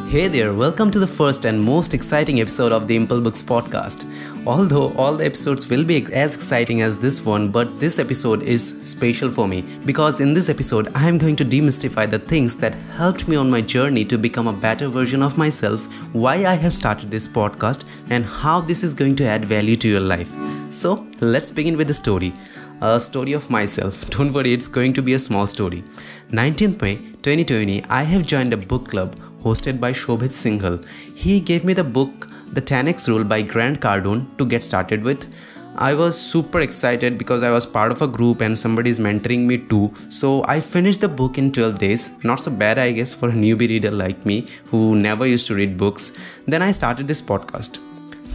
Hey there, welcome to the first and most exciting episode of the ImpleBooks Podcast. Although all the episodes will be as exciting as this one, but this episode is special for me because in this episode I am going to demystify the things that helped me on my journey to become a better version of myself, why I have started this podcast, and how this is going to add value to your life. So let's begin with the story. A story of myself. Don't worry, it's going to be a small story. 19th May 2020, I have joined a book club hosted by Shobhit Singhal. He gave me the book The 10x Rule by Grant Cardone to get started with. I was super excited because I was part of a group and somebody is mentoring me too. So I finished the book in 12 days. Not so bad, I guess, for a newbie reader like me who never used to read books. Then I started this podcast.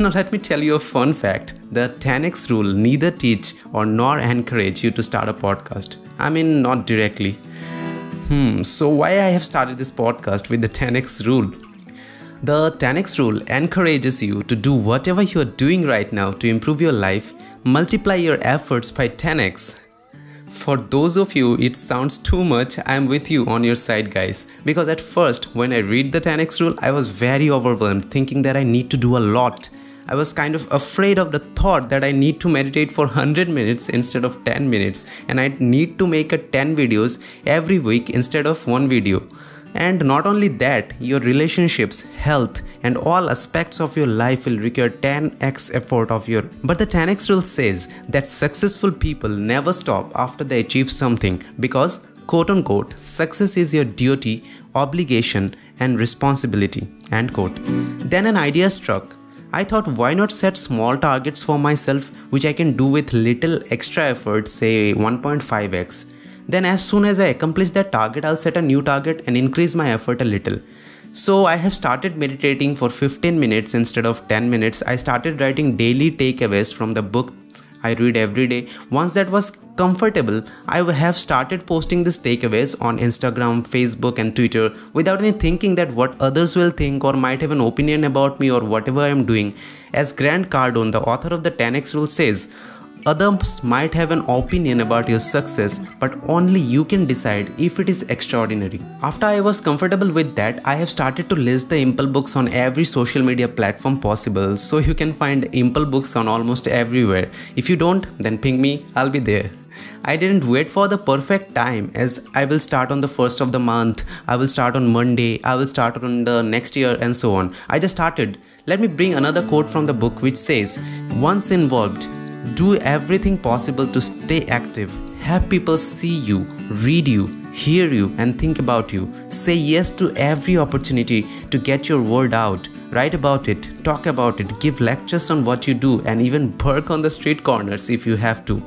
Now let me tell you a fun fact. The 10x rule neither teach or nor encourage you to start a podcast. I mean, not directly. So why I have started this podcast with the 10x rule? The 10x rule encourages you to do whatever you are doing right now to improve your life, multiply your efforts by 10x. For those of you it sounds too much, I am with you on your side, guys. Because at first when I read the 10x rule, I was very overwhelmed thinking that I need to do a lot. I was kind of afraid of the thought that I need to meditate for 100 minutes instead of 10 minutes, and I need to make 10 videos every week instead of one video. And not only that, your relationships, health, and all aspects of your life will require 10x effort of your. But the 10x rule says that successful people never stop after they achieve something because, quote unquote, success is your duty, obligation, and responsibility, end quote. Then an idea struck. I thought, why not set small targets for myself which I can do with little extra effort, say 1.5x. Then as soon as I accomplish that target, I'll set a new target and increase my effort a little. So I have started meditating for 15 minutes instead of 10 minutes. I started writing daily takeaways from the book I read every day. Once that was comfortable, I have started posting these takeaways on Instagram, Facebook and Twitter without any thinking that what others will think or might have an opinion about me or whatever I am doing. As Grant Cardone, the author of the 10x rule, says, others might have an opinion about your success, but only you can decide if it is extraordinary. After I was comfortable with that, I have started to list the ImpleBooks on every social media platform possible, so you can find ImpleBooks on almost everywhere. If you don't, then ping me, I'll be there. I didn't wait for the perfect time, as I will start on the first of the month, I will start on Monday, I will start on the next year and so on. I just started. Let me bring another quote from the book which says, once involved, do everything possible to stay active. Have people see you, read you, hear you and think about you. Say yes to every opportunity to get your word out. Write about it, talk about it, give lectures on what you do and even work on the street corners if you have to.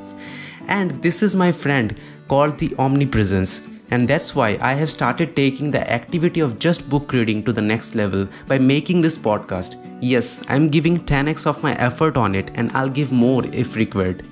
And this is my friend called the omnipresence. And that's why I have started taking the activity of just book reading to the next level by making this podcast. Yes, I'm giving 10x of my effort on it and I'll give more if required.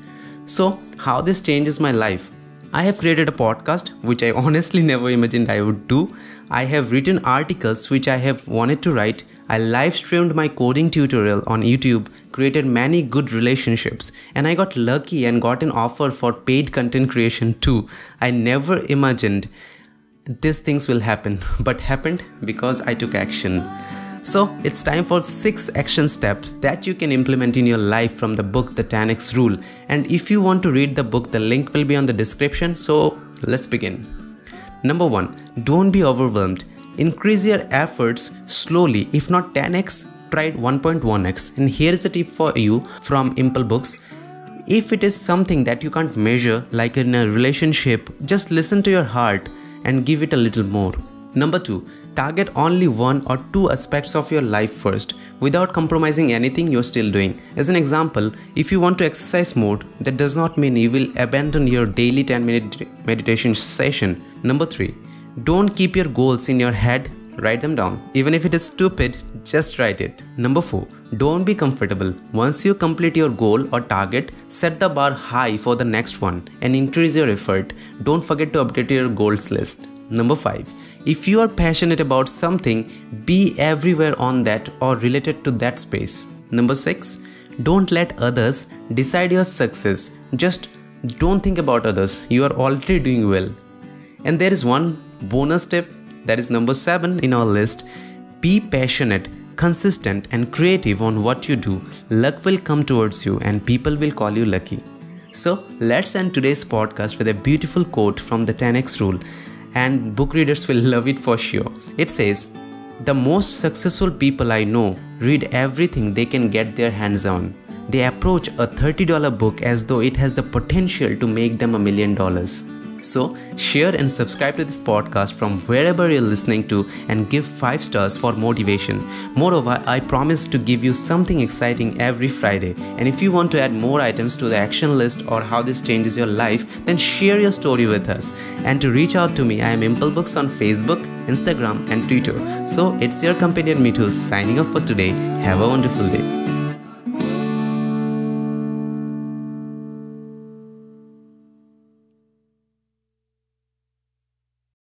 So, how this changes my life? I have created a podcast which I honestly never imagined I would do. I have written articles which I have wanted to write. I live streamed my coding tutorial on YouTube, created many good relationships, and I got lucky and got an offer for paid content creation too. I never imagined these things will happen, but happened because I took action. So it's time for 6 action steps that you can implement in your life from the book The 10x Rule. And if you want to read the book, the link will be on the description. So let's begin. Number 1, don't be overwhelmed. Increase your efforts slowly. If not 10x, try 1.1x. And here is a tip for you from ImpleBooks. If it is something that you can't measure, like in a relationship, just listen to your heart and give it a little more. Number 2, target only 1 or 2 aspects of your life first, without compromising anything you're still doing. As an example, if you want to exercise more, that does not mean you will abandon your daily 10-minute meditation session. Number 3, don't keep your goals in your head, write them down. Even if it is stupid, just write it. Number 4, don't be comfortable. Once you complete your goal or target, set the bar high for the next one and increase your effort. Don't forget to update your goals list. Number 5, if you are passionate about something, be everywhere on that or related to that space. Number 6, don't let others decide your success. Just don't think about others. You are already doing well. And there is one bonus tip, that is number 7 in our list. Be passionate, consistent and creative on what you do. Luck will come towards you and people will call you lucky. So let's end today's podcast with a beautiful quote from the 10x rule, and book readers will love it for sure. It says, "The most successful people I know read everything they can get their hands on. They approach a $30 book as though it has the potential to make them $1 million." So share and subscribe to this podcast from wherever you're listening to and give 5 stars for motivation. Moreover, I promise to give you something exciting every Friday. And if you want to add more items to the action list or how this changes your life, then share your story with us. And to reach out to me, I am ImpleBooks on Facebook, Instagram and Twitter. So it's your companion Mithu signing off for today. Have a wonderful day.